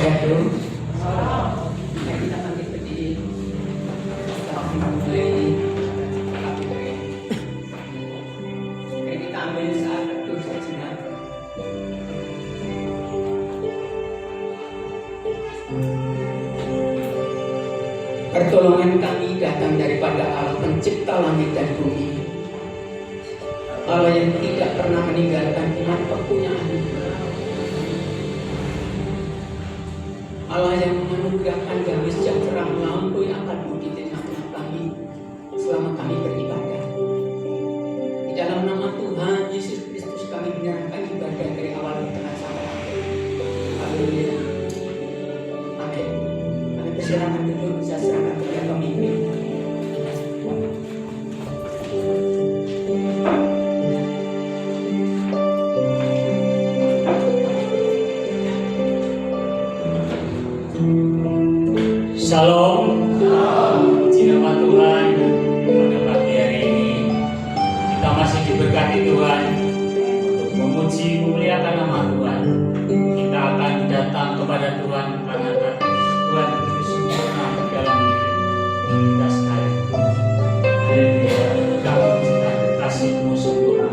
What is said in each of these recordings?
Swastiastu. Mari kita bangkit berdiri. Kita mulai KPKN. Mari kita ambil saat teduh sejenak. Pertolongan kami datang daripada Allah pencipta langit dan bumi, Allah yang tidak pernah meninggalkan umat punya anugerah, Allah yang menganugerahkan damai sejahtera melampaui akal budi di tengah-tengah kami selama kami beribadah. Di dalam nama Tuhan Yesus Kristus kami menyerahkan ibadah dari awal tengah sampai akhir. Haleluya. Amin. Kami persilakan duduk, saya serahkan kepada pemimpin. Shalom. Puji nama Tuhan. Pada pagi hari ini kita masih diberkati Tuhan untuk memuji memuliakan nama Tuhan. Kita akan datang kepada Tuhan karena Tuhan itu sempurna dalam hidup kita sekalian. Haleluya. Kami cinta kasih-Mu sempurna.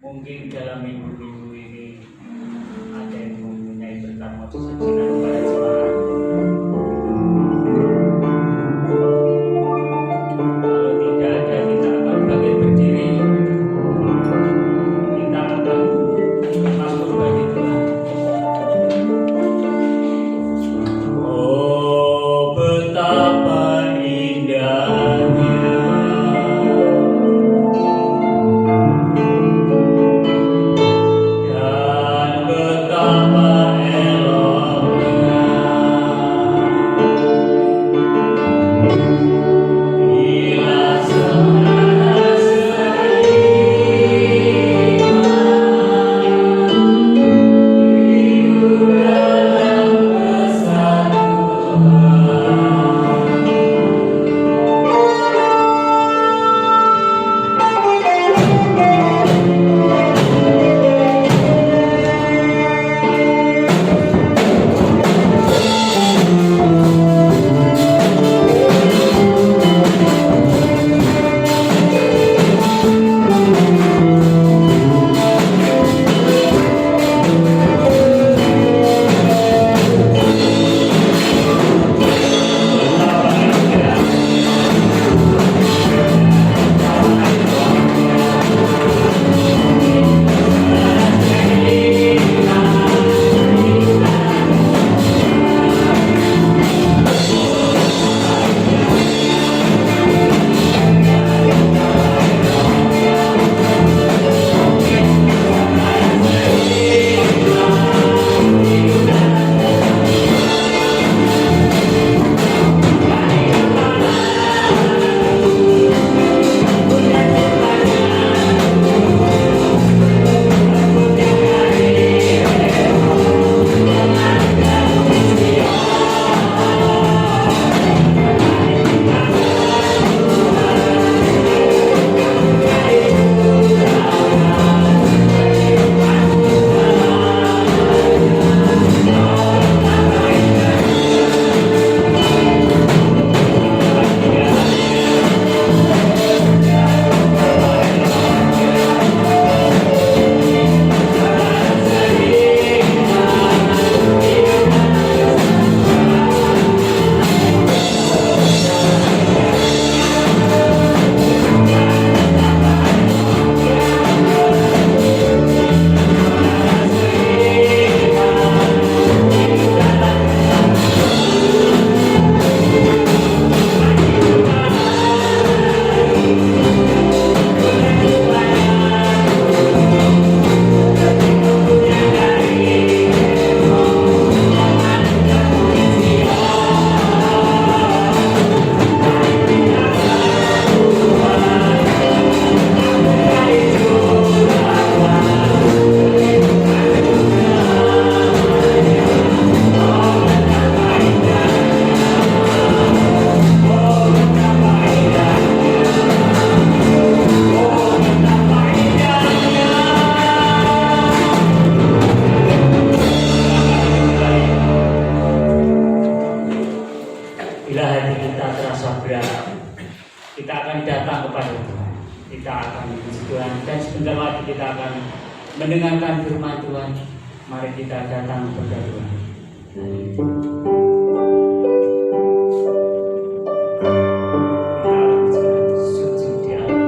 Mungkin dalam minggu-minggu ini ada yang mempunyai berkat mujizat jinak kepada jemaat. Kalau tidak ada, kita akan bangkit berdiri. Kita akan bermasmur bagi Tuhan. Oh, betapa indahnya dan betapa eloknya bila saudara seiman hidup dalam bila hati kita terasa berat, kita akan datang kepada Tuhan. Kita akan memuji Tuhan dan sebentar lagi kita akan mendengarkan firman Tuhan. Mari kita datang kepada Tuhan. Kita akan sujud di alam.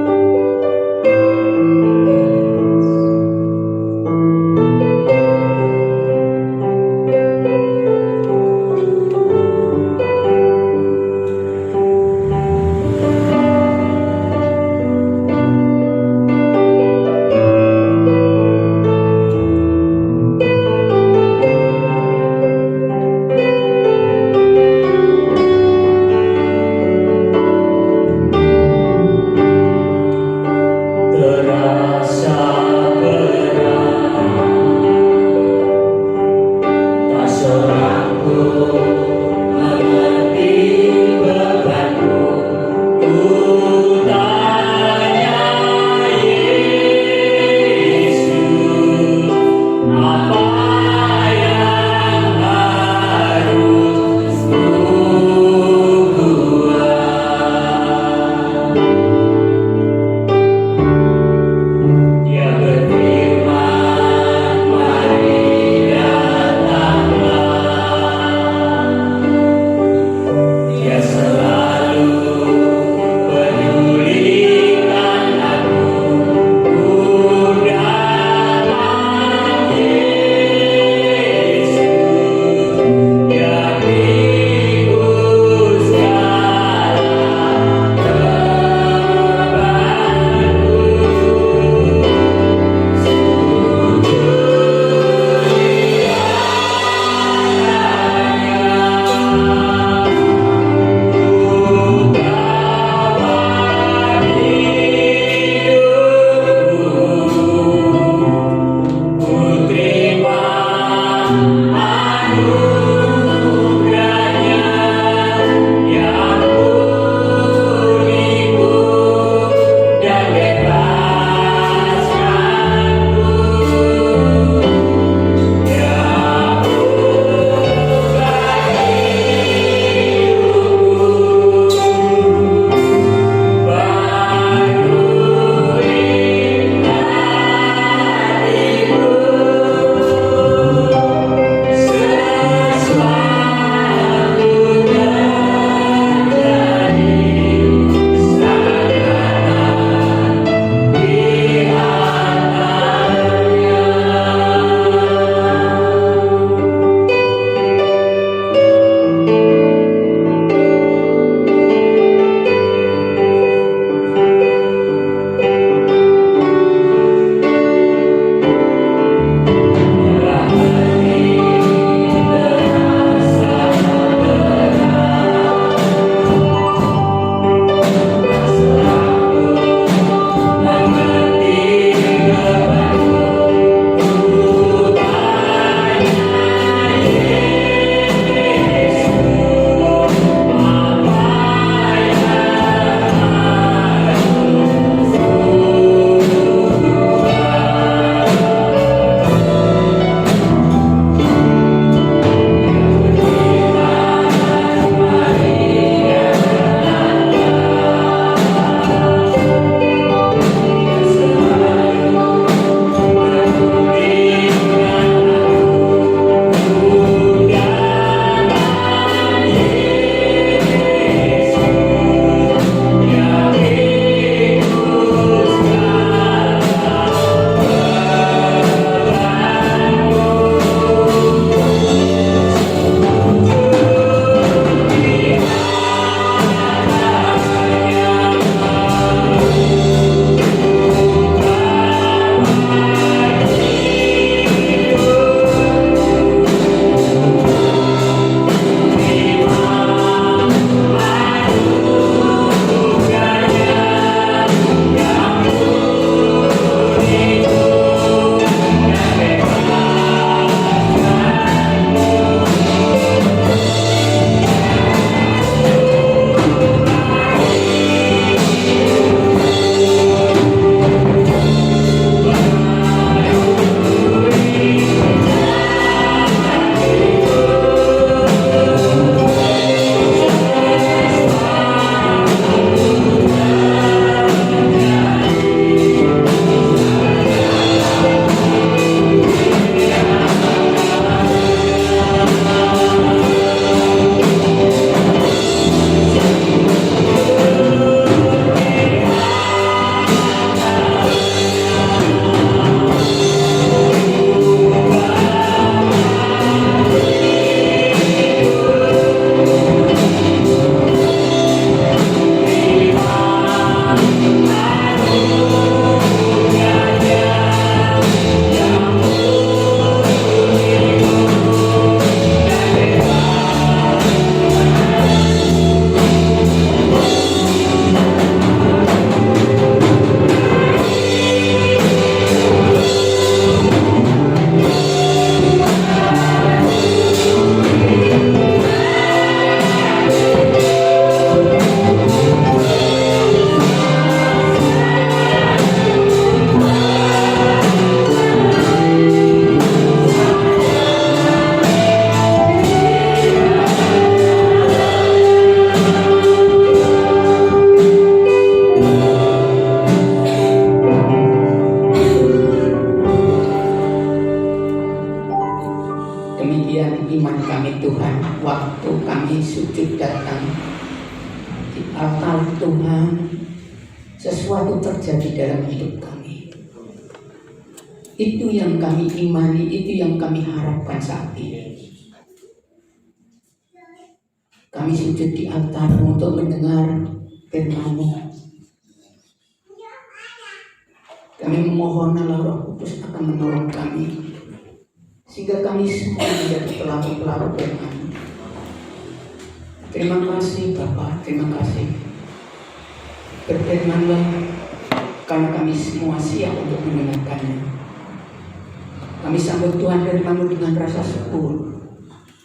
Demikian iman kami Tuhan, waktu kami sujud datang di altar Tuhan, sesuatu terjadi dalam hidup kami. Itu yang kami imani, itu yang kami harapkan saat ini. Kami sujud di altar untuk mendengar firman-Mu. Kami memohon Allah Roh Kudus akan menolong kami, sehingga kami semua menjadi pelaku-pelaku firman. Terima kasih Bapa, terima kasih. Berfirmanlah, karena kami semua siap untuk mendengarkannya. Kami sambut Tuhan firman-Mu dengan rasa syukur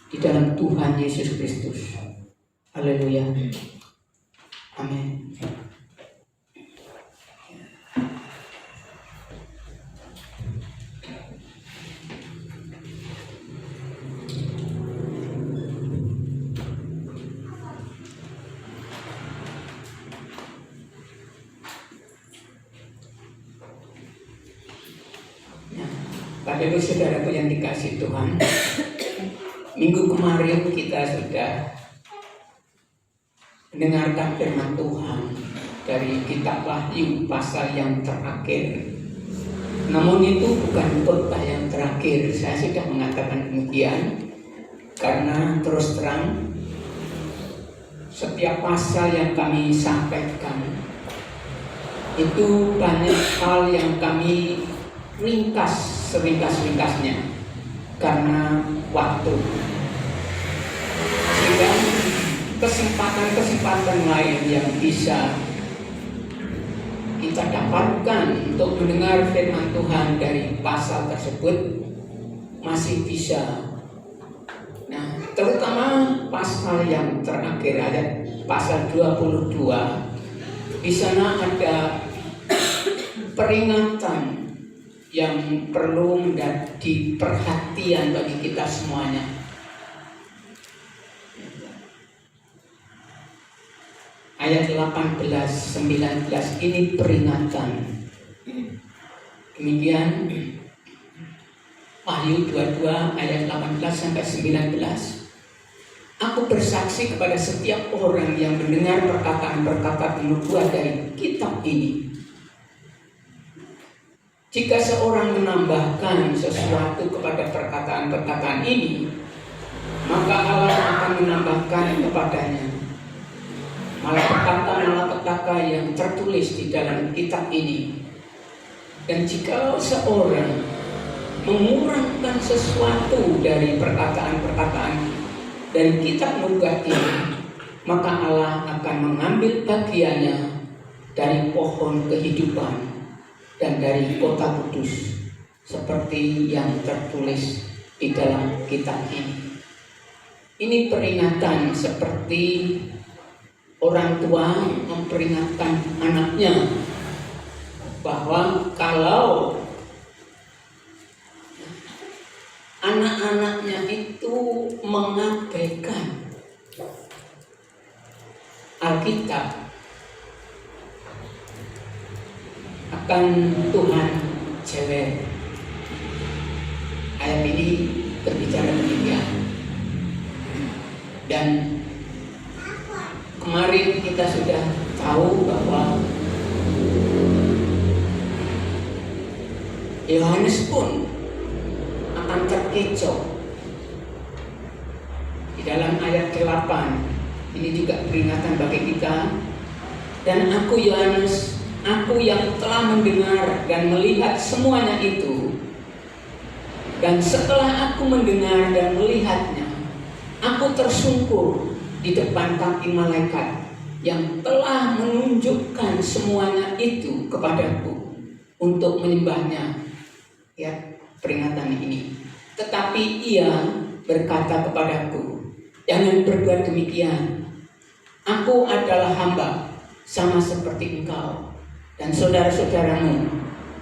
di dalam Tuhan Yesus Kristus. Haleluya. Amin. Bapak Ibu Saudaraku yang dikasihi Tuhan, minggu kemarin kita sudah mendengarkan firman Tuhan dari kitab Wahyu pasal yang terakhir. Namun itu bukan khotbah yang terakhir. Saya sudah mengatakan demikian karena terus terang setiap pasal yang kami sampaikan itu banyak hal yang kami ringkas seringkas-ringkasnya karena waktu. Sehingga kesempatan-kesempatan lain yang bisa kita dapatkan untuk mendengar firman Tuhan dari pasal tersebut masih bisa. Nah, terutama pasal yang terakhir, ayat pasal 22, di sana ada peringatan yang perlu menjadi perhatian bagi kita semuanya. Ayat 18-19 ini peringatan. Demikian Wahyu 22 ayat 18-19. Aku bersaksi kepada setiap orang yang mendengar perkataan-perkataan nubuat dari kitab ini. Jika seorang menambahkan sesuatu kepada perkataan-perkataan ini, maka Allah akan menambahkan kepadanya malapetaka yang tertulis di dalam kitab ini. Dan jika seorang mengurangkan sesuatu dari perkataan-perkataan dari kitab nubuat ini, maka Allah akan mengambil bagiannya dari pohon kehidupan dan dari kota kudus, seperti yang tertulis di dalam kitab ini. Ini peringatan seperti orang tua memperingatkan anaknya bahwa kalau anak-anaknya itu mengabaikan Alkitab, akan Tuhan cewek. Ayat ini berbicara demikian. Dan kemarin kita sudah tahu bahwa Yohanes pun akan terkecoh. Di dalam ayat ke-8 ini juga peringatan bagi kita. Dan aku Yohanes, aku yang telah mendengar dan melihat semuanya itu. Dan setelah aku mendengar dan melihatnya, aku tersungkur di depan kaki malaikat yang telah menunjukkan semuanya itu kepadaku untuk menyembahnya. Ya, peringatan ini. Tetapi ia berkata kepadaku, jangan berbuat demikian. Aku adalah hamba, sama seperti engkau dan saudara-saudaramu,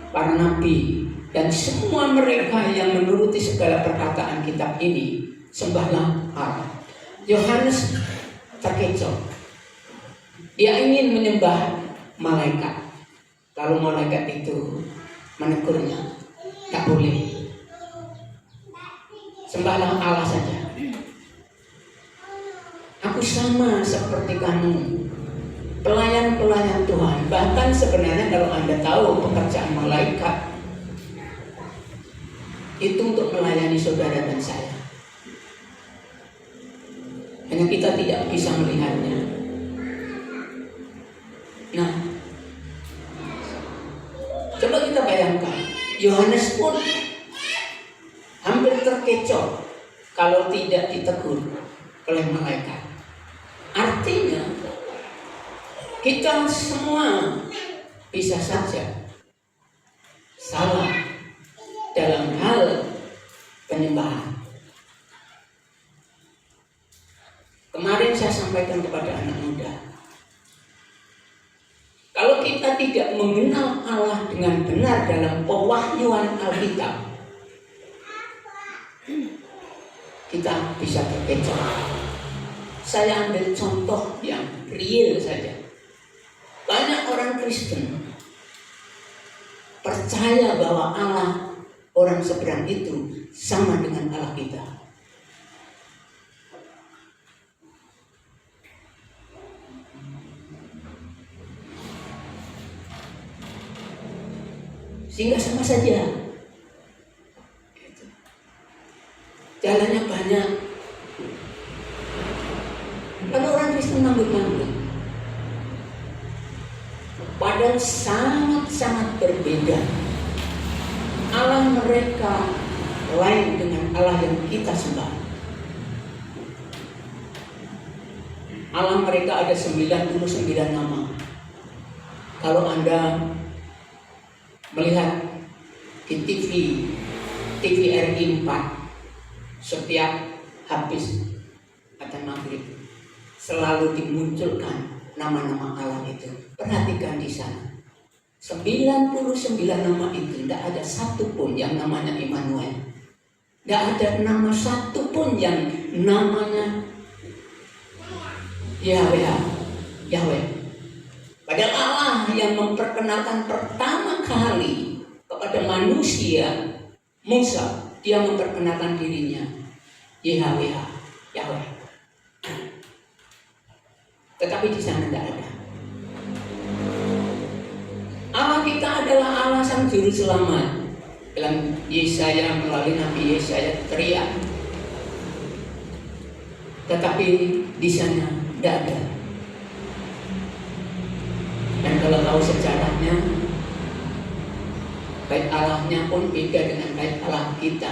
para nabi, dan semua mereka yang menuruti segala perkataan kitab ini. Sembahlah Allah. Yohanes terkecoh. Dia ingin menyembah malaikat. Lalu malaikat itu menegurnya, tak boleh. Sembahlah Allah saja. Aku sama seperti kamu, pelayan-pelayan Tuhan. Bahkan sebenarnya kalau Anda tahu pekerjaan malaikat itu untuk melayani saudara dan saya. Hanya kita tidak bisa melihatnya. Nah, coba kita bayangkan, Yohanes pun hampir terkecoh kalau tidak ditegur oleh malaikat. Artinya kita semua bisa saja salah dalam hal penyembahan. Kemarin saya sampaikan kepada anak muda, kalau kita tidak mengenal Allah dengan benar dalam pewahyuan Alkitab, kita bisa terkecoh. Saya ambil contoh yang real saja. Banyak orang Kristen percaya bahwa Allah orang seberang itu sama dengan Allah kita. Sehingga sama saja. Jalannya banyak. Lalu orang Kristen manggut-manggut. Padahal sangat-sangat berbeda. Allah mereka lain dengan Allah yang kita sembah. Allah mereka ada 99 nama. Kalau Anda melihat di TVRI 4 setiap habis adzan maghrib selalu dimunculkan nama-nama Allah itu. Perhatikan di sana. 99 nama itu tidak ada satu pun yang namanya Immanuel. Tidak ada nama satu pun yang namanya Yahweh. Padahal Allah yang memperkenalkan pertama kali kepada manusia Musa, dia memperkenalkan dirinya Yahweh. Tetapi di sana tidak ada. Allah kita adalah Allah sang juru selamat. Dalam Yesaya, melalui Nabi Yesaya teriak. Tetapi di sana tidak ada. Dan kalau tahu sejarahnya, bait Allahnya pun beda dengan bait Allah kita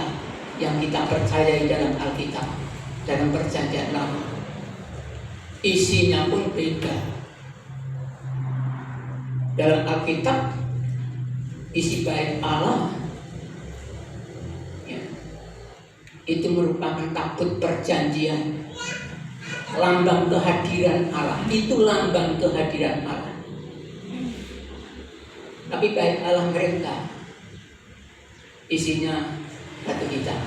yang kita percayai dalam Alkitab, dalam Perjanjian Lama. Isinya pun beda. Dalam Alkitab, isi bait Allah ya, itu merupakan tabut perjanjian, lambang kehadiran Allah. Itu lambang kehadiran Allah. Tapi bait Allah mereka isinya batu hitam.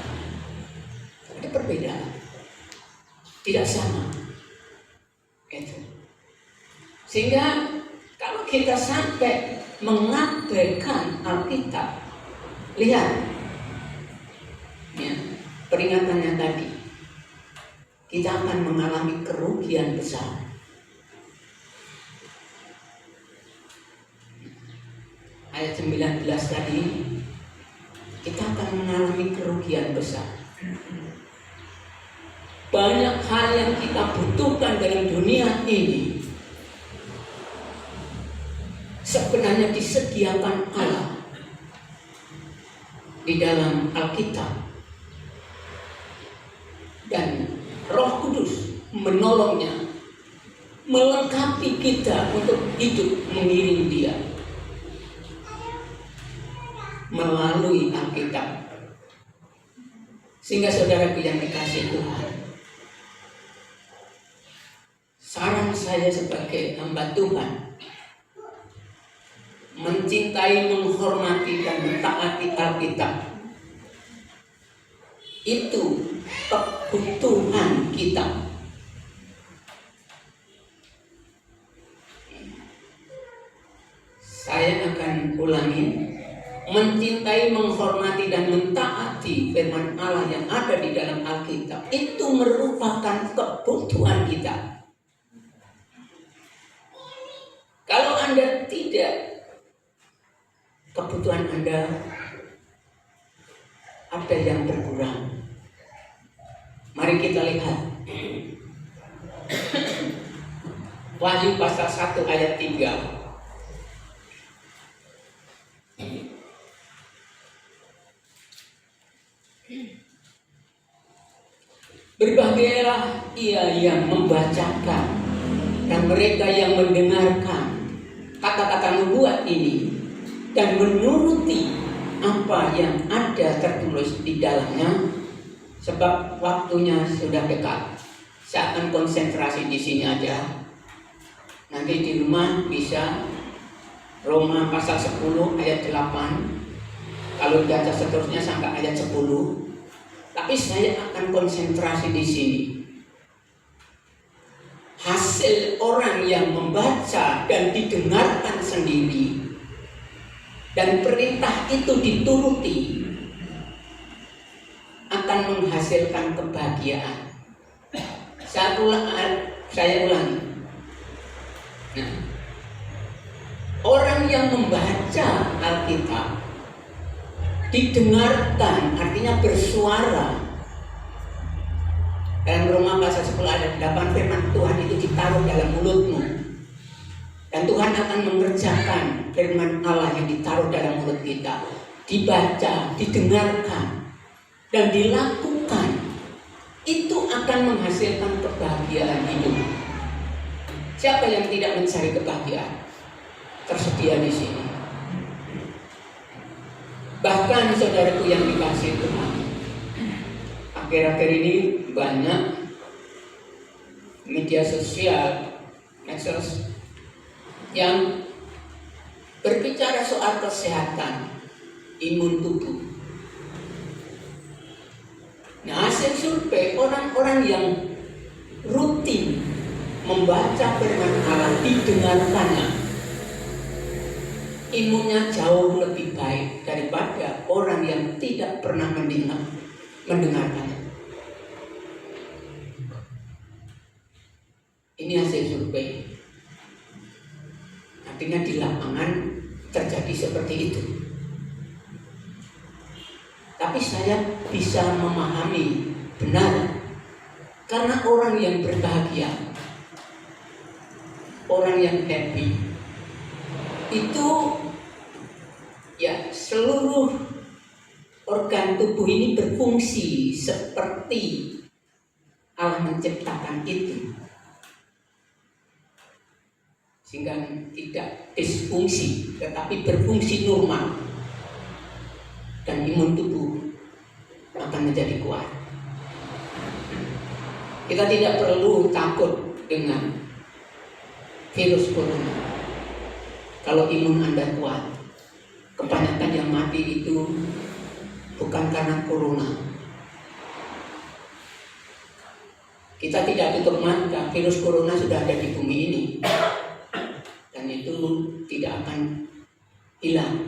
Ada perbedaan, tidak sama. Gitu. Sehingga kalau kita sampai mengabaikan Alkitab, lihat ya, peringatannya tadi, kita akan mengalami kerugian besar. Ayat 19 tadi, kita akan mengalami kerugian besar. Banyak hal yang kita butuhkan dalam dunia ini sebenarnya disediakan Allah di dalam Alkitab, dan Roh Kudus menolongnya, melengkapi kita untuk hidup mengiring Dia melalui Alkitab. Sehingga saudara yang dikasih Tuhan, saran saya sebagai hamba Tuhan, mencintai, menghormati, dan mentaati Alkitab. Itu kebutuhan kita. Saya akan ulangi. Mencintai, menghormati, dan mentaati mengerti firman Allah yang ada di dalam Alkitab itu merupakan kebutuhan kita. Kalau Anda tidak, kebutuhan Anda ada yang berkurang. Mari kita lihat Wahyu pasal 1 ayat 3. Berbahagialah ia yang membacakan dan mereka yang mendengarkan kata-kata nubuat ini dan menuruti apa yang ada tertulis di dalamnya, sebab waktunya sudah dekat. Saya akan konsentrasi di sini aja. Nanti di rumah bisa Roma pasal 10 ayat 8. Kalau data seterusnya sampai ayat 10. Tapi saya akan konsentrasi di sini. Hasil orang yang membaca dan didengarkan sendiri dan perintah itu dituruti akan menghasilkan kebahagiaan. Saya ulangi. Nah, orang yang membaca Alkitab, didengarkan, artinya bersuara. Dalam Roma pasal 10 ayat 8, firman Tuhan itu ditaruh dalam mulutmu. Dan Tuhan akan mengerjakan firman Allah yang ditaruh dalam mulut kita. Dibaca, didengarkan, dan dilakukan. Itu akan menghasilkan kebahagiaan hidup. Siapa yang tidak mencari kebahagiaan? Tersedia di sini. Bahkan saudaraku yang dikasihi Tuhan, akhir-akhir ini banyak media sosial, medsos yang berbicara soal kesehatan imun tubuh. Nah, hasil survei orang-orang yang rutin membaca firman Allah, didengarkannya, imunnya jauh lebih baik daripada orang yang tidak pernah mendengarkannya. Ini hasil survei. Artinya di lapangan terjadi seperti itu. Tapi saya bisa memahami benar, karena orang yang berbahagia, orang yang happy, itu ya seluruh organ tubuh ini berfungsi seperti Allah menciptakan itu, sehingga tidak disfungsi tetapi berfungsi normal, dan imun tubuh akan menjadi kuat. Kita tidak perlu takut dengan virus corona. Kalau imun Anda kuat, kebanyakan yang mati itu bukan karena corona. Kita tidak tutup mata, virus corona sudah ada di bumi ini, dan itu tidak akan hilang.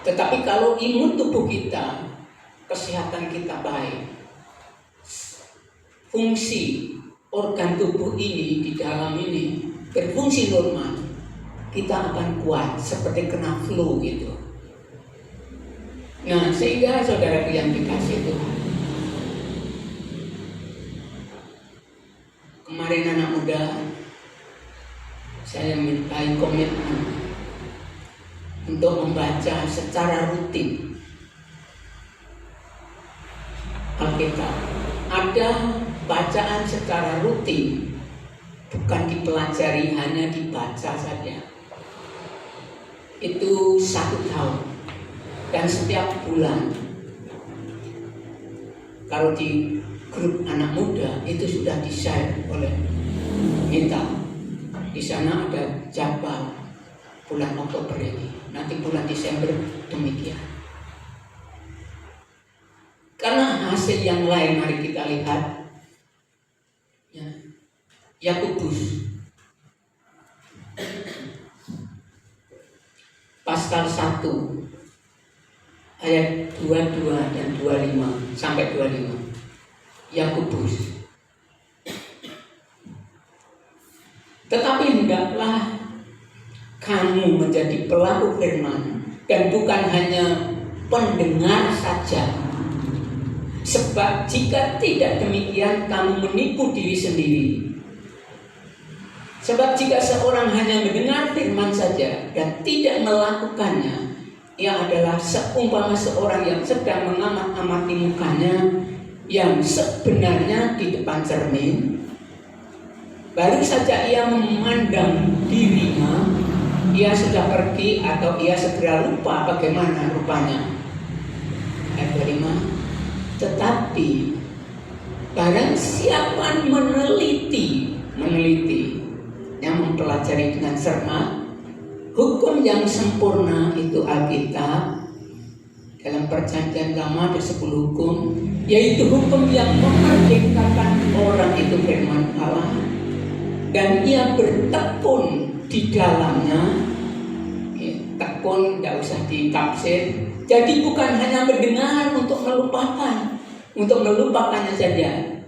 Tetapi kalau imun tubuh kita, kesehatan kita baik, fungsi organ tubuh ini di dalam ini berfungsi normal, kita akan kuat seperti kena flu gitu. Nah, sehingga saudara yang dikasih Tuhan, kemarin anak muda saya mintai komitmen untuk membaca secara rutin Alkitab. Ada bacaan secara rutin, bukan dipelajari, hanya dibaca saja. Itu 1 tahun, dan setiap bulan. Kalau di grup anak muda itu sudah di-share oleh kita. Di sana ada jadwal bulan Oktober ini, nanti bulan Desember demikian. Karena hasil yang lain, mari kita lihat ya, Yakobus pasal 1 ayat 22 dan 25 sampai 25. Yakobus. Tetapi hendaklah kamu menjadi pelaku firman dan bukan hanya pendengar saja. Sebab jika tidak demikian kamu menipu diri sendiri. Sebab jika seorang hanya mendengar firman saja dan tidak melakukannya, ia adalah seumpama seorang yang sedang mengamat-amati mukanya yang sebenarnya di depan cermin. Baru saja ia memandang dirinya, ia sudah pergi atau ia segera lupa bagaimana rupanya. Ayat 25. Tetapi barang siapa meneliti yang mempelajari dengan cermat hukum yang sempurna, itu Alkitab. Dalam Perjanjian Lama ada 10 hukum, yaitu hukum yang memerdekakan orang, itu firman Allah, dan ia bertekun di dalamnya. Tekun tidak usah ditafsir. Jadi bukan hanya mendengar untuk melupakannya saja,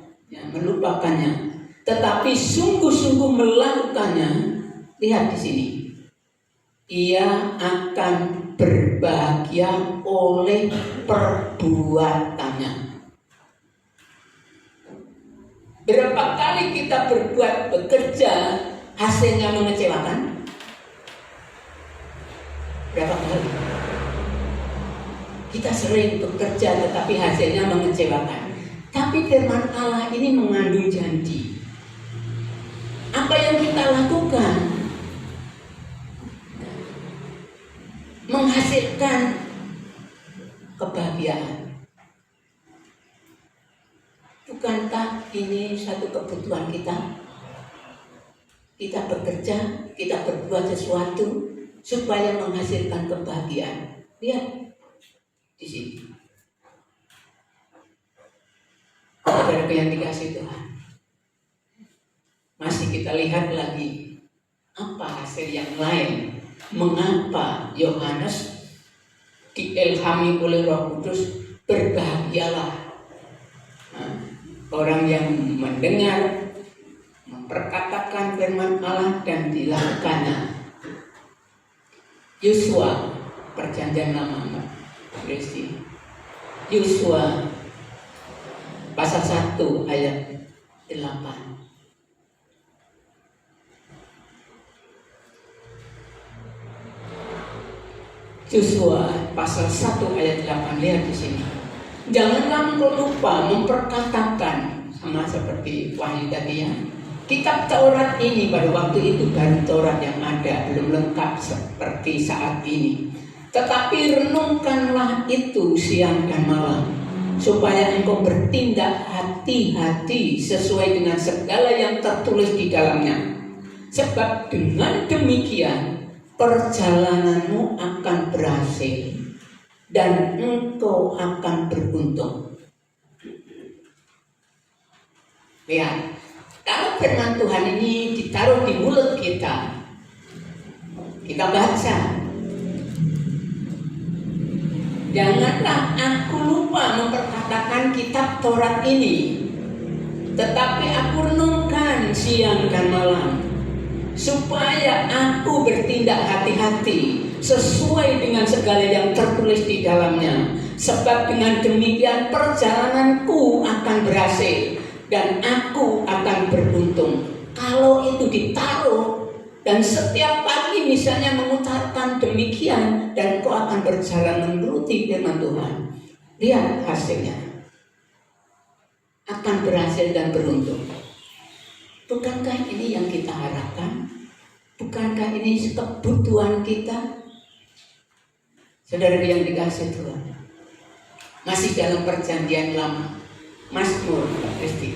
melupakannya, tetapi sungguh-sungguh melakukannya. Lihat di sini, ia akan berbahagia oleh perbuatannya. Berapa kali kita bekerja hasilnya mengecewakan? Berapa kali? Kita sering bekerja tetapi hasilnya mengecewakan. Tapi firman Allah ini mengandung janji. Apa yang kita lakukan menghasilkan kebahagiaan. Bukankah ini satu kebutuhan kita? Kita bekerja, kita berbuat sesuatu supaya menghasilkan kebahagiaan. Lihat di sini. Saudara yang dikasih Tuhan, masih kita lihat lagi apa hasil yang lain. Mengapa Yohanes diilhami oleh Roh Kudus, berbahagialah orang yang mendengar, memperkatakan firman Allah dan dilakukannya. Yosua, Perjanjian Lama, Kristi. Yosua pasal 1 ayat 8. Yosua pasal 1 ayat 8, lihat di sini. Janganlah engkau lupa memperkatakan, sama seperti Wahyu tadi ya. Kitab Taurat ini pada waktu itu baru Taurat yang ada, belum lengkap seperti saat ini. Tetapi renungkanlah itu siang dan malam, supaya engkau bertindak hati-hati sesuai dengan segala yang tertulis di dalamnya. Sebab dengan demikian perjalananmu akan berhasil dan engkau akan beruntung. Lihat, kalau firman Tuhan ini ditaruh di mulut kita, kita baca, janganlah aku lupa memperkatakan kitab Taurat ini, tetapi aku renungkan siang dan malam, supaya aku bertindak hati-hati sesuai dengan segala yang tertulis di dalamnya. Sebab dengan demikian perjalananku akan berhasil dan aku akan beruntung. Kalau itu ditaruh dan setiap pagi misalnya mengucapkan demikian, dan kau akan berjalan menuruti firman Tuhan, lihat hasilnya, akan berhasil dan beruntung. Bukankah ini yang kita harapkan? Bukankah ini kebutuhan kita? Saudara yang dikasih Tuhan, masih dalam Perjanjian Lama, Mazmur Kristi,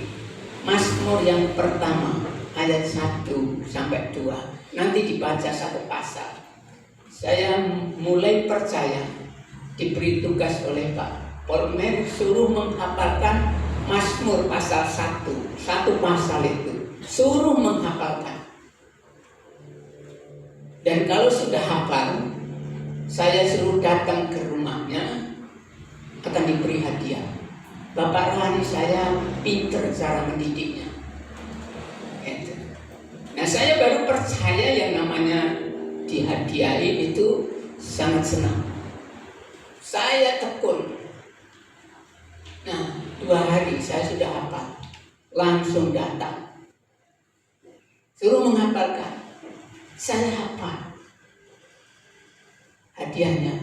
Mazmur yang pertama ayat 1 sampai 2. Nanti dibaca satu pasal. Saya mulai percaya, diberi tugas oleh Pak Polmer suruh menghafalkan Mazmur pasal 1, satu pasal itu suruh menghafalkan. Dan kalau sudah hafal, saya suruh datang ke rumahnya, akan diberi hadiah. Bapak rohani saya pinter cara mendidiknya. Gitu. Nah, saya baru percaya yang namanya dihadiahi itu sangat senang. Saya tekun. Nah, 2 hari saya sudah hafal. Langsung datang. Suruh menghafalkan. Saya hafal. Hadiahnya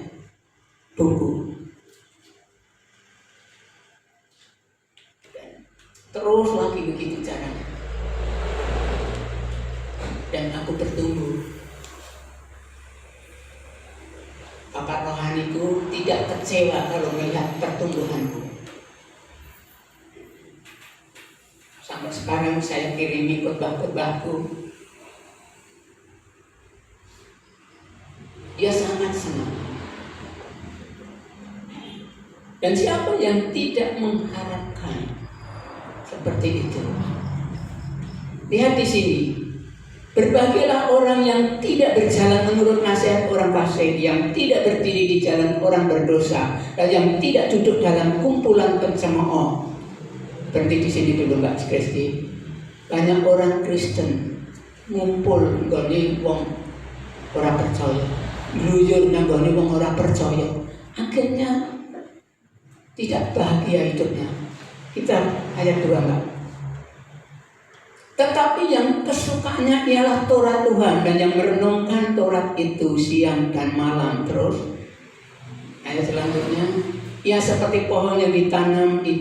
tunggu. Terus lagi begitu caranya. Dan aku bertumbuh. Bapak rohaniku tidak kecewa kalau melihat pertumbuhanku. Sampai sekarang saya kirimi khotbah-khotbahku. Dia sangat senang. Dan siapa yang tidak mengharapkan seperti itu? Lihat di sini. Berbahagialah orang yang tidak berjalan menurut nasihat orang fasik, yang tidak berdiri di jalan orang berdosa, dan yang tidak duduk dalam kumpulan pencemooh. Berhenti di sini dulu Mbak Kristi. Banyak orang Kristen ngumpul nggone wong ora percaya, gluyur nggone wong ora percaya. Akhirnya tidak bahagia hidupnya. Kita ayat 2 Mbak. Tetapi yang kesukaannya ialah Taurat Tuhan, dan yang merenungkan Taurat itu siang dan malam. Terus ayat selanjutnya, ia seperti pohon yang ditanam di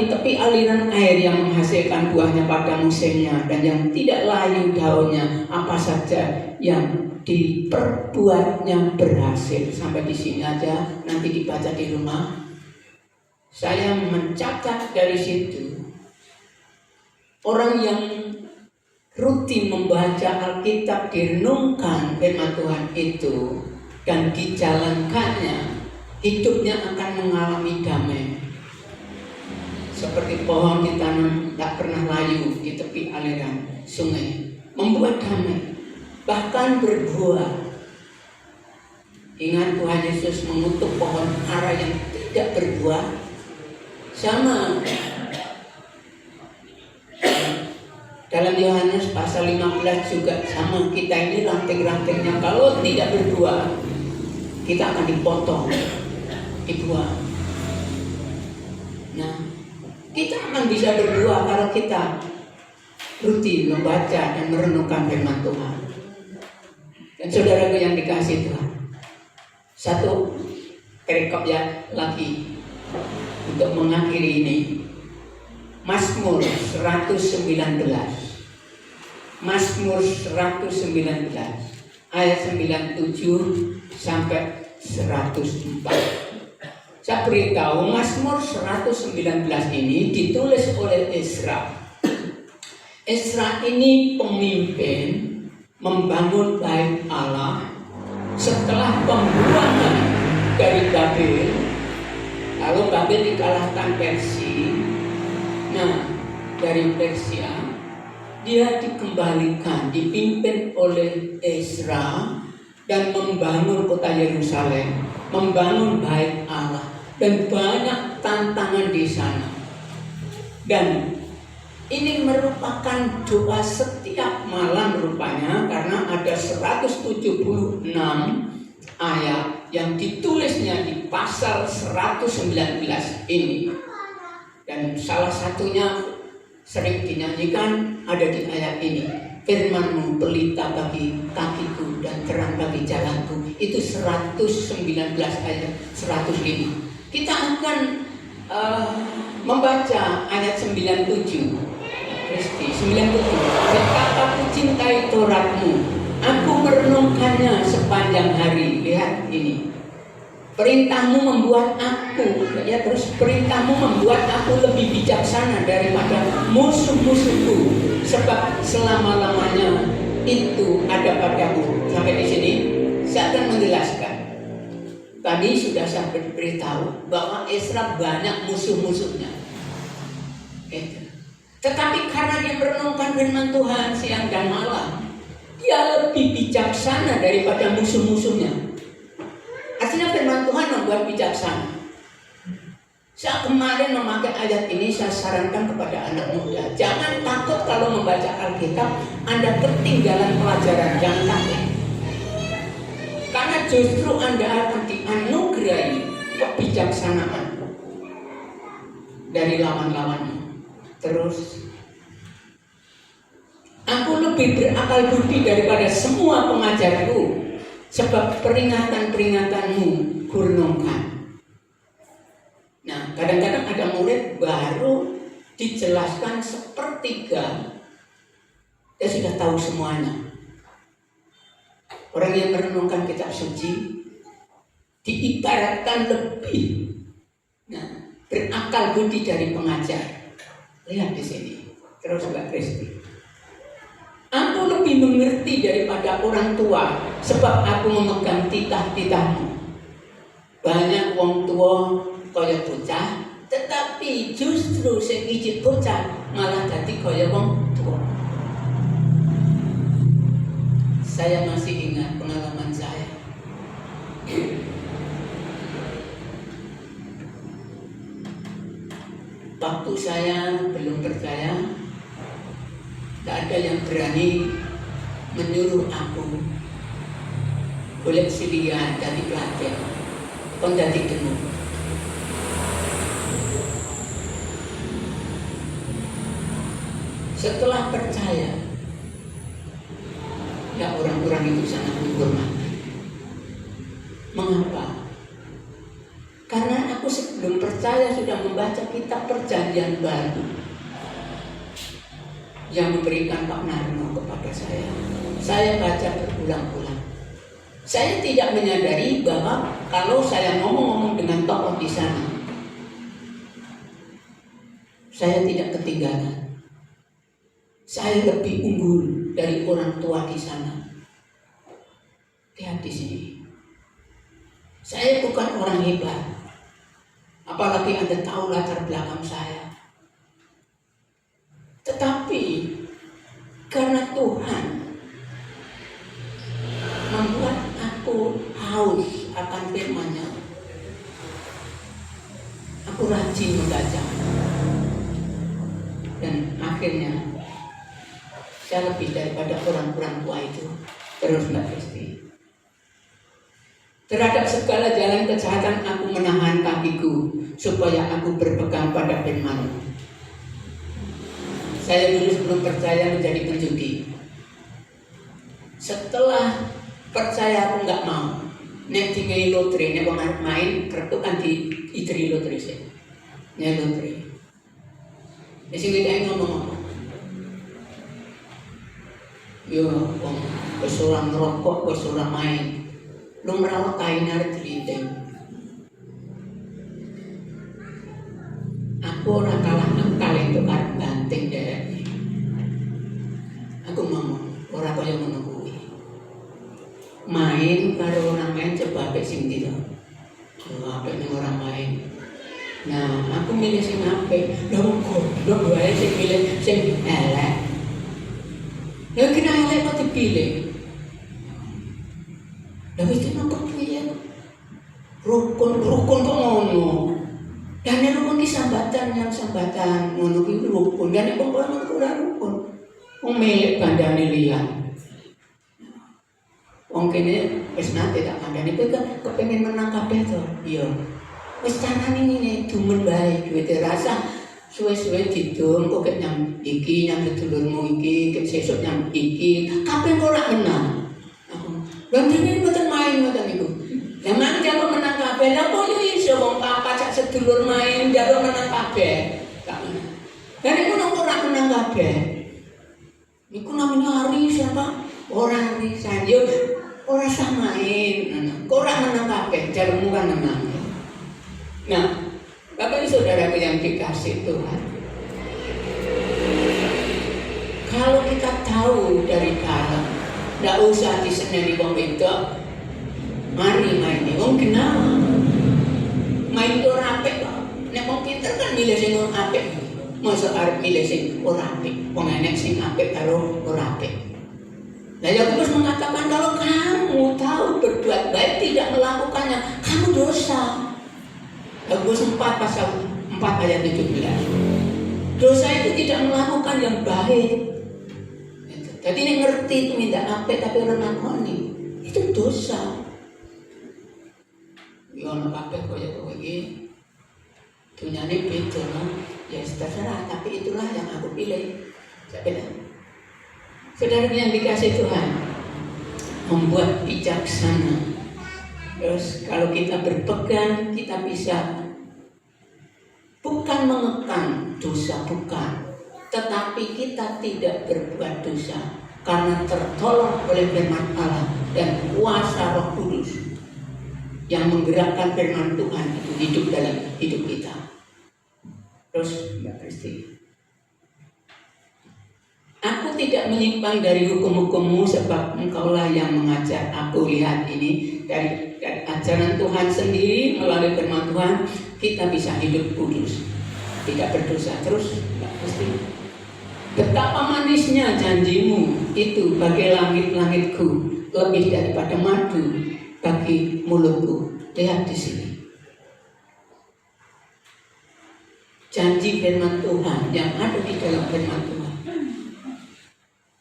tepi aliran air, yang menghasilkan buahnya pada musimnya, dan yang tidak layu daunnya. Apa saja yang diperbuatnya berhasil. Sampai di sini aja, nanti dibaca di rumah. Saya mencatat dari situ. Orang yang rutin membaca Alkitab, direnungkan firman Tuhan itu, dan dijalankannya, hidupnya akan mengalami damai. Seperti pohon ditanam tak pernah layu di tepi aliran sungai, membuat damai, bahkan berbuah. Ingat Tuhan Yesus mengutuk pohon ara yang tidak berbuah. Sama dalam Yohanes pasal 15 juga sama, kita ini ranting-rantingnya kalau tidak berbuah, kita akan dipotong, dibuang. Nah, kita akan bisa berbuah kalau kita rutin membaca dan merenungkan firman Tuhan. Dan saudaraku yang dikasihi Tuhan, satu perikop ya lagi untuk mengakhiri ini. Mazmur 119. Mazmur 119 ayat 97 sampai 104. Saya beritahu, Mazmur 119 ini ditulis oleh Ezra. Ezra ini pemimpin membangun bait Allah setelah pembuangan dari Babel. Lalu Babel dikalahkan Persia. Nah, dari Persia dia dikembalikan, dipimpin oleh Ezra, dan membangun kota Yerusalem, membangun bait Allah, dan banyak tantangan di sana. Dan ini merupakan doa setiap malam rupanya, karena ada 176 ayat yang ditulisnya di pasal 119 ini. Dan salah satunya sering dinyanyikan ada di ayat ini. Firman-Mu pelita bagi kakiku dan terang bagi jalanku. Itu 119 ayat 105. Kita akan membaca ayat 97. Kristi 97. Betapa ku cintai Taurat-Mu, aku merenungkannya sepanjang hari. Lihat ini. Perintah-Mu membuat aku, ya terus perintah-Mu membuat aku lebih bijaksana daripada musuh-musuhku, sebab selama-lamanya itu ada padaku. Sampai di sini saya akan menjelaskan. Tadi sudah saya beritahu bahwa Ezra banyak musuh-musuhnya. Tetapi karena dia merenungkan firman Tuhan siang dan malam, dia lebih bijaksana daripada musuh-musuhnya. Artinya Hasilnya firman Tuhan membuat bijaksana. Saya kemarin memakai ayat ini, saya sarankan kepada anak muda, jangan takut kalau membaca Alkitab Anda ketinggalan pelajaran, jangan takut. Karena justru Anda akan dianugerahi kebijaksanaan dari lawan-lawannya. Terus, aku lebih berakal budi daripada semua pengajarku, sebab peringatan-peringatanmu kurenungkan. Nah, kadang-kadang ada murid baru dijelaskan sepertiga, dia sudah tahu semuanya. Orang yang merenungkan kitab suci diibaratkan lebih berakal budi dari pengajar. Lihat di sini. Terus Mbak Kristi. Aku lebih mengerti daripada orang tua, sebab aku memegang titah-titahmu. Banyak wong tua kaya bocah, tetapi justru sing ijit bocah malah dadi kaya wong tua. Saya masih ingat pengalaman saya. Waktu saya belum percaya, tak ada yang berani menyuruh aku boleh silia dari pelajar, kon jadi denu. Setelah percaya, ya orang-orang itu sangat menghormati. Mengapa? Karena aku sebelum percaya sudah membaca kitab Perjanjian Baru yang memberikan Pak Narno kepada saya. Saya baca berulang-ulang. Saya tidak menyadari bahwa kalau saya ngomong-ngomong dengan tokoh di sana, saya tidak ketinggalan. Saya lebih unggul dari orang tua di sana. Lihat di sini. Saya bukan orang hebat. Apalagi Anda tahu latar belakang saya. Tetapi karena Tuhan membuat aku haus akan firman-Nya, aku rajin membaca. Dan akhirnya saya lebih daripada orang-orang tua itu. Terus Mbak Kristi. Terhadap segala jalan kejahatan aku menahan kakiku, supaya aku berpegang pada firman. Saya dulu sebelum percaya menjadi penjudi. Setelah percaya aku nggak mau. Nek tinggal lotre, nek orang main kartu kan di itri lotre sih. Nek lotre. Di sini kita ngomong. Yo, wis ora ngerokok, wis ora main. Lu merawat kain arep dilinteng. Aku ora kalah akal itu karep banting dhewe. Aku ngomong, ora kaya ngono kuwi. Main karo orang main coba apik sing ndi to. Apik ning orang main. Nah, aku milih sing apik. Lha kok wae sing milih sing elek. Ya kena elek kok dipilih. Tapi itu nampak piye? Rukun kok ngono. Dan rukun ki sambatan yang sambatan ngono ki rukun. Dan nek wong ora rukun. Wong milik bandane liyan. Wong kene wis nate tak kandhane kowe kan kepengin menang kabeh to. Iya. Wis carane ngene dumen bae duwite rasa suwe-suwe didum kok kek nyam iki nyam sedulurmu iki kek sesuk nyam iki kabeh ora menang. Lha dene mboten main ngoten niku. Lah mang jaluk menang kabeh, lha kok yo iso wong papa cak sedulur main jaluk menang kabeh. Gak menang. Lah niku nek ora menang kabeh. Niku namanya arisan, Pak. Ora arisan yo ora sah main. Kok ora menang kabeh, jalukmu kan menang. Nah, Bapak Ibu Saudaraku yang dikasih Tuhan. Kalau kita tahu dari dalam, nggak usah diseneni wong wedok. Mari main nih, wong kenal. Main itu apik kok. Nek wong pinter kan milih sing apik. Mosok arep milih sing ora apik. Wong enek sing apik karo ora apik. Nah, Yakobus mengatakan kalau kamu tahu berbuat baik tidak melakukannya, kamu dosa. Yakobus 4 pasal 4 ayat 17. Dosa itu tidak melakukan yang baik. Jadi ini ngerti itu minta apa tapi orang ngakoni itu dosa. Ya ono kabeh kaya kowe iki. Dunyane beda, ya terserah, tapi itulah yang aku pilih. Saudara yang dikasih Tuhan, membuat bijaksana. Terus kalau kita berpegang, kita bisa bukan mengekang dosa, bukan, tetapi kita tidak berbuat dosa karena tertolong oleh firman Allah dan kuasa Roh Kudus yang menggerakkan firman Tuhan itu hidup dalam hidup kita. Terus Mbak Kristi, aku tidak menyimpang dari hukum-hukummu sebab engkaulah yang mengajar aku. Lihat ini dari ajaran Tuhan sendiri melalui firman Tuhan kita bisa hidup kudus, tidak berdosa. Terus Mbak Kristi, betapa manisnya janjimu itu bagi langit-langitku, lebih daripada madu bagi mulutku. Lihat di sini. Janji firman Tuhan yang ada di dalam firman Tuhan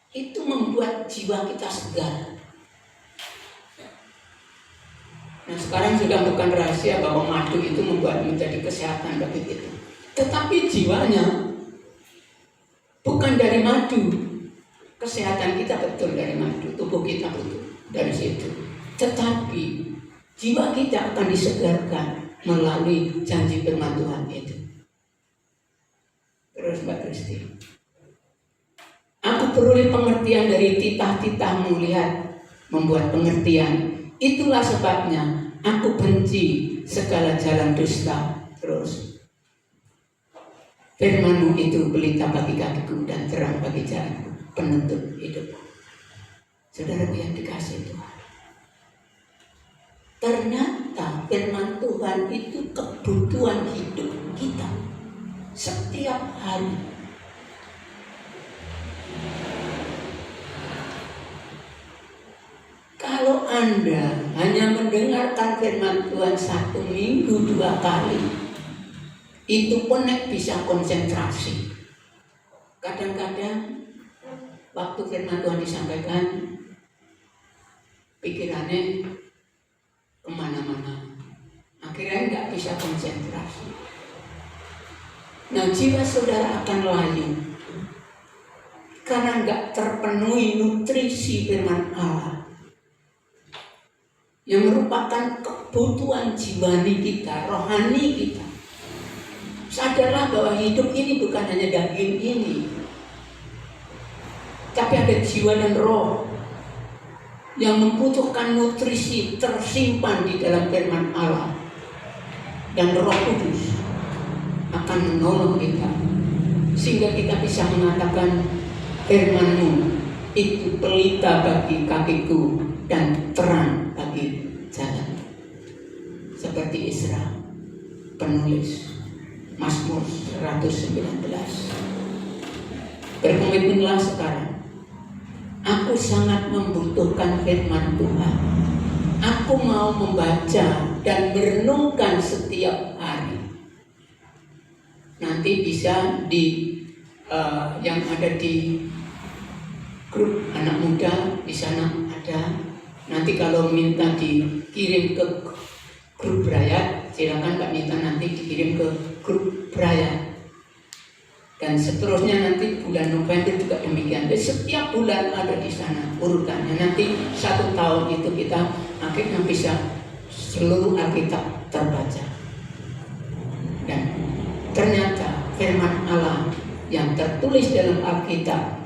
itu membuat jiwa kita segar. Nah, sekarang sudah bukan rahasia bahwa madu itu membuat menjadi kesehatan bagi kita. Tetapi jiwanya bukan dari madu. Kesehatan kita betul dari madu, tubuh kita betul dari situ. Tetapi jiwa kita akan disegarkan melalui janji firman Tuhan itu. Terus Mbak Kristi, aku peroleh pengertian dari titah-titahmu. Lihat, membuat pengertian. Itulah sebabnya aku benci segala jalan dusta. Terus, firman-Mu itu pelita bagi kakiku dan terang bagi jalanku, penuntut hidup. Saudara yang dikasih Tuhan, ternyata firman Tuhan itu kebutuhan hidup kita setiap hari. Kalau Anda hanya mendengarkan firman Tuhan 1 minggu 2 kali, itu pun bisa konsentrasi. Kadang-kadang waktu firman Tuhan disampaikan, pikirannya kemana-mana, akhirnya nggak bisa konsentrasi. Nah, jiwa saudara akan layu karena nggak terpenuhi nutrisi firman Allah yang merupakan kebutuhan jiwani kita, rohani kita. Sadarlah bahwa hidup ini bukan hanya daging ini, tapi ada jiwa dan roh yang membutuhkan nutrisi tersimpan di dalam firman Allah. Dan Roh Kudus akan menolong kita sehingga kita bisa mengatakan firman-Mu itu pelita bagi kakiku dan terang bagi jalan. Seperti Isra, penulis Mazmur 119. Berkomitmenlah sekarang. Aku sangat membutuhkan firman Tuhan. Aku mau membaca dan merenungkan setiap hari. Nanti bisa di yang ada di grup anak muda, di sana ada. Nanti kalau minta dikirim ke grup Brayat, silakan Mbak Nita nanti dikirim ke grup Brayat. Dan seterusnya nanti bulan November juga demikian. Jadi setiap bulan ada di sana urutannya. Nanti 1 tahun itu kita akhirnya bisa seluruh Alkitab terbaca. Dan ternyata firman Allah yang tertulis dalam Alkitab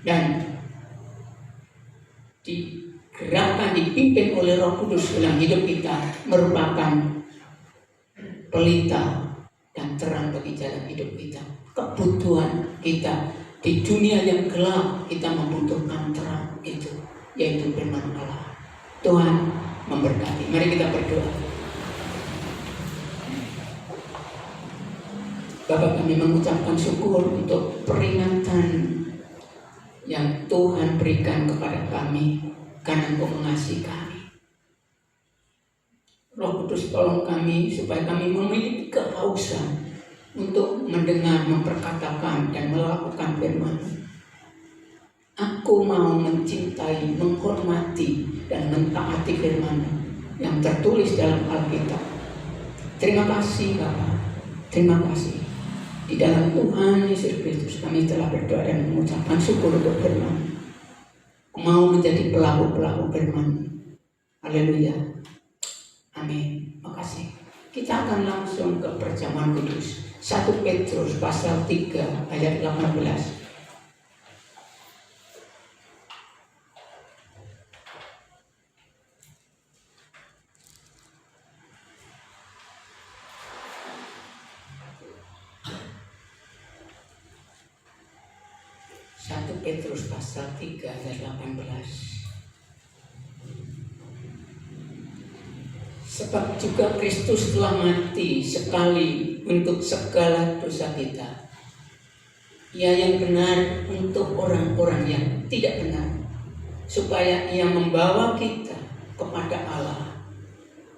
dan digerakkan, dipimpin oleh Roh Kudus dalam hidup kita merupakan pelita dan terang bagi jalan hidup kita. Kebutuhan kita di dunia yang gelap, kita membutuhkan terang itu, yaitu firman Allah. Tuhan memberkati. Mari kita berdoa. Bapak, kami mengucapkan syukur untuk peringatan yang Tuhan berikan kepada kami karena Engkau mengasihi kami. Roh Kudus, tolong kami supaya kami memiliki kehausan untuk mendengar, memperkatakan, dan melakukan firman-Mu. Aku mau mencintai, menghormati, dan mentaati firman-Mu yang tertulis dalam Alkitab. Terima kasih Bapa, terima kasih. Di dalam Tuhan Yesus Kristus kami telah berdoa dan mengucapkan syukur untuk firman. Mau menjadi pelaku-pelaku firman. Haleluya. Amin. Makasih. Kita akan langsung ke perjamuan kudus. 1 Petrus pasal 3 ayat 18. Petrus pasal 3 ayat 18. Sebab juga Kristus telah mati sekali untuk segala dosa kita. Ia yang benar untuk orang-orang yang tidak benar, supaya ia membawa kita kepada Allah.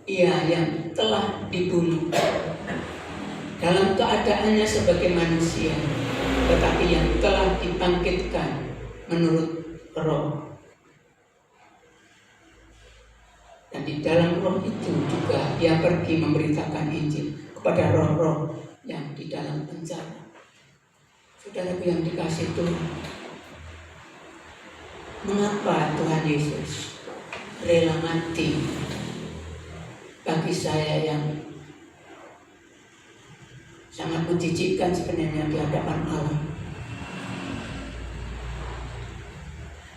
Ia yang telah dibunuh dalam keadaannya sebagai manusia, tetapi yang telah dibangkitkan menurut Roh. Dan di dalam Roh itu juga ia pergi memberitakan Injil kepada roh-roh yang di dalam penjara. Saudaraku yang dikasihi Tuhan, mengapa Tuhan Yesus rela mati bagi saya yang sangat menjijikkan sebenarnya di hadapan Allah?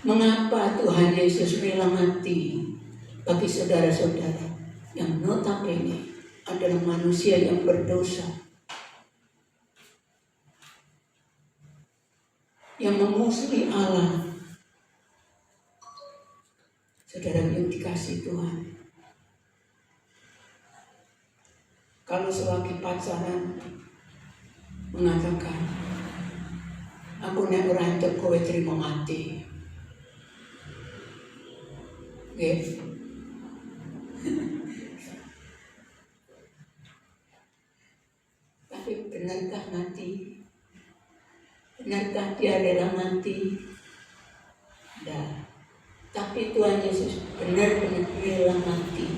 Mengapa Tuhan Yesus rela mati bagi saudara-saudara yang notabene adalah manusia yang berdosa, yang memusuhi Allah? Saudara yang dikasihi Tuhan, kalau selagi pacaran mengatakan, aku nek ora entuk kowe trimo mati, nggih. Tapi benarkah mati? Benarkah dia rela mati? Tidak. Tapi Tuhan Yesus benar-benar rela mati,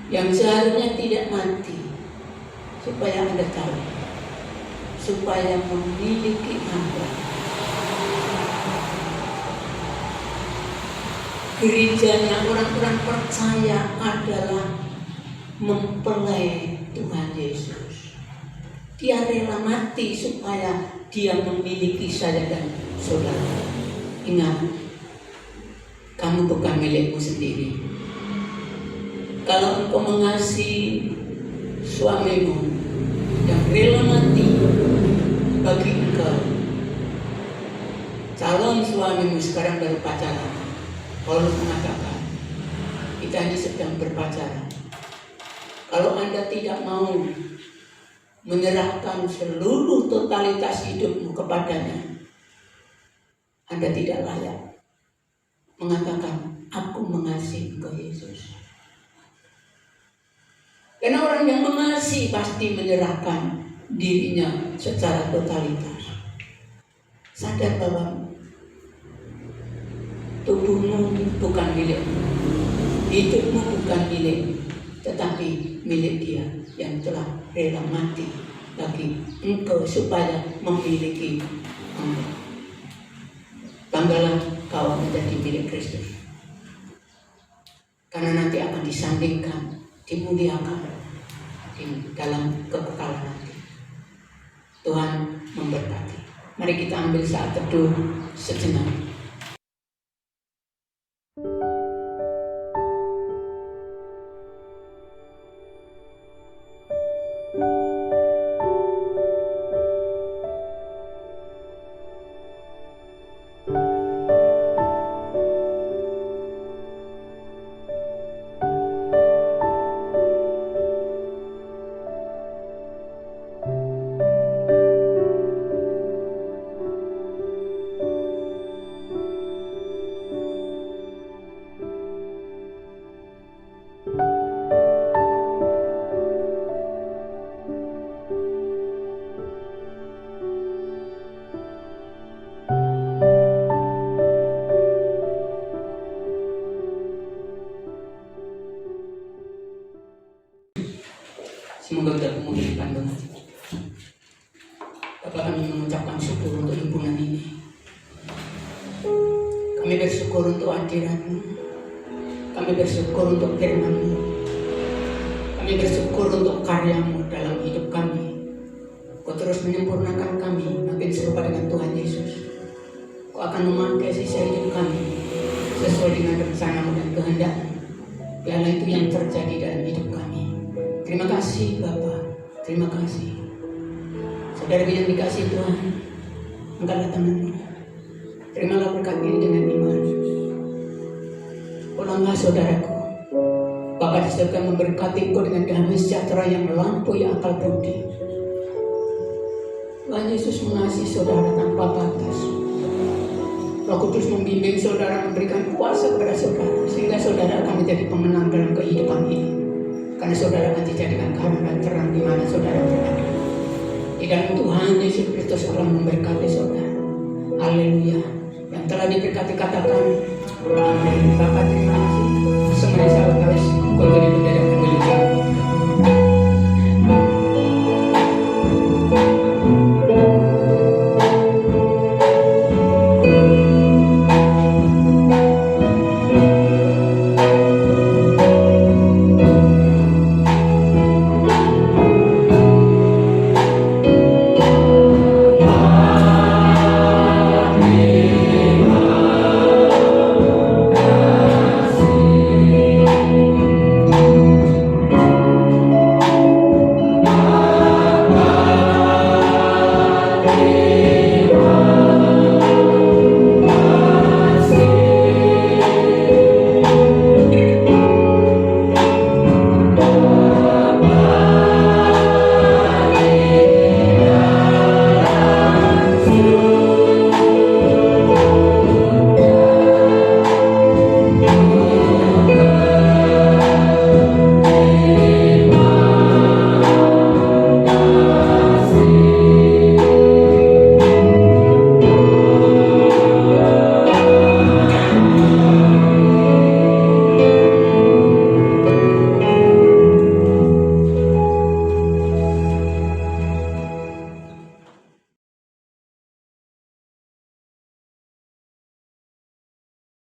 yang seharusnya tidak mati, supaya Anda tahu, supaya memiliki Anda. Gerejanya orang-orang percaya adalah mempelai Tuhan Yesus. Dia rela mati supaya dia memiliki saya dan saudara. Ingat, kamu bukan milikmu sendiri. Kalau engkau mengasihi suamimu yang rela mati bagi engkau, calon suamimu sekarang baru pacaran, Paulus mengatakan, kita ini sedang berpacaran. Kalau Anda tidak mau menyerahkan seluruh totalitas hidupmu kepadanya, Anda tidak layak mengatakan, aku mengasihi engkau Yesus. Karena orang yang mengasihi pasti menyerahkan dirinya secara totalitas. Sadar bahwa tubuhmu bukan milikmu, hidupmu bukan milikmu, tetapi milik Dia yang telah rela mati bagi engkau supaya memiliki engkau. Banggalah kau menjadi milik Kristus, karena nanti akan disandingkan, dimuliakan di dalam kekekalan nanti. Tuhan memberkati. Mari kita ambil saat teduh sejenak. kami mengucapkan syukur untuk himpunan ini. Kami bersyukur untuk hadirat-Mu. Kami bersyukur untuk firman-Mu. Kami bersyukur untuk karya-Mu dalam hidup kami. Kau terus menyempurnakan kami makin serupa dengan Tuhan Yesus. Kau akan memakai sisa hidup kami sesuai dengan rencana-Mu dan kehendak-Mu. Biarlah itu yang terjadi dalam hidup kami. Terima kasih Bapa, terima kasih. Saudara yang dikasih Tuhan, angkatlah tanganmu. Terimalah berkat ini dengan iman. Ulanglah saudaraku. Bapa di surga memberkati engkau dengan damai sejahtera yang melampaui akal budi. Tuhan Yesus mengasihi saudara tanpa batas. Roh Kudus membimbing saudara, memberikan kuasa kepada saudara, sehingga saudara akan menjadi pemenang dalam kehidupan ini. Karena saudara akan dijadikan garam dan terang di mana saudara berada. Di dalam Tuhan Yesus Kristus Allah memberkati saudara. Haleluya. Yang telah diberkati katakan amin. Bapa terima kasih. Semuanya sahabat kami, kau jadi berdaya.